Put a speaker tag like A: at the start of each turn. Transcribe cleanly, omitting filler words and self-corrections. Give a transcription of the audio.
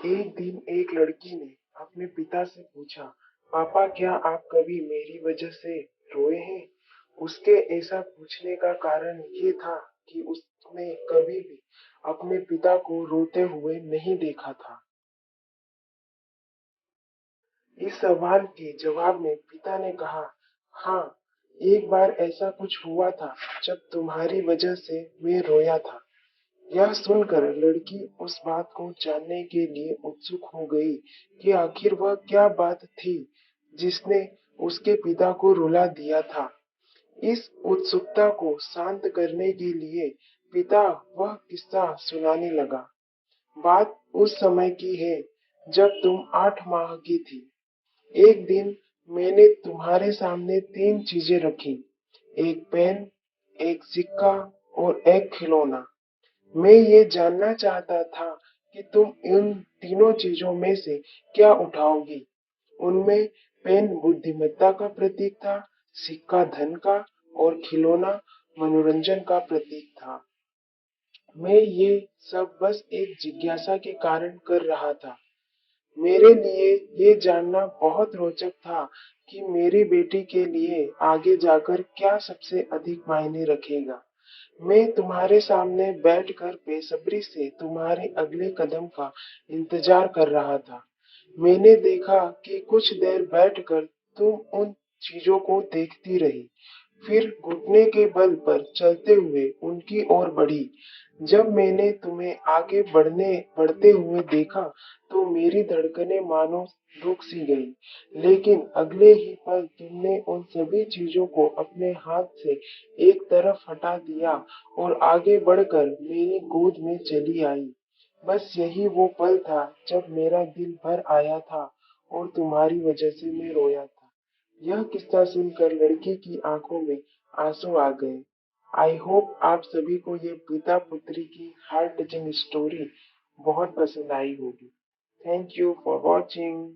A: एक दिन एक लड़की ने अपने पिता से पूछा, पापा क्या आप कभी मेरी वजह से रोए हैं? उसके ऐसा पूछने का कारण ये था कि उसने कभी भी अपने पिता को रोते हुए नहीं देखा था। इस सवाल के जवाब में पिता ने कहा, हाँ, एक बार ऐसा कुछ हुआ था जब तुम्हारी वजह से मैं रोया था। यह सुनकर लड़की उस बात को जानने के लिए उत्सुक हो गई कि आखिर वह क्या बात थी जिसने उसके पिता को रुला दिया था। इस उत्सुकता को शांत करने के लिए पिता वह किस्सा सुनाने लगा। बात उस समय की है जब तुम 8 माह की थी। एक दिन मैंने तुम्हारे सामने 3 चीजें रखी, एक पेन, एक सिक्का और एक खिलौना। मैं ये जानना चाहता था कि तुम इन तीनों चीजों में से क्या उठाओगी। उनमें पेन बुद्धिमत्ता का प्रतीक था, सिक्का धन का और खिलौना मनोरंजन का प्रतीक था। मैं ये सब बस एक जिज्ञासा के कारण कर रहा था। मेरे लिए ये जानना बहुत रोचक था कि मेरी बेटी के लिए आगे जाकर क्या सबसे अधिक मायने रखेगा। मैं तुम्हारे सामने बैठकर बेसब्री से तुम्हारे अगले कदम का इंतजार कर रहा था। मैंने देखा कि कुछ देर बैठकर तुम उन चीजों को देखती रही, फिर घुटने के बल पर चलते हुए उनकी ओर बढ़ी। जब मैंने तुम्हें आगे बढ़ते हुए देखा, तो मेरी धड़कनें मानो रुक सी गई। लेकिन अगले ही पल तुमने उन सभी चीजों को अपने हाथ से एक तरफ हटा दिया और आगे बढ़कर मेरी गोद में चली आई। बस यही वो पल था जब मेरा दिल भर आया था और तुम्हारी वजह से मैं रोया था। यह किस्सा सुनकर लड़की की आंखों में आंसू आ गए। आई होप आप सभी को ये पिता पुत्री की हार्ट टचिंग स्टोरी बहुत पसंद आई होगी। Thank you for watching.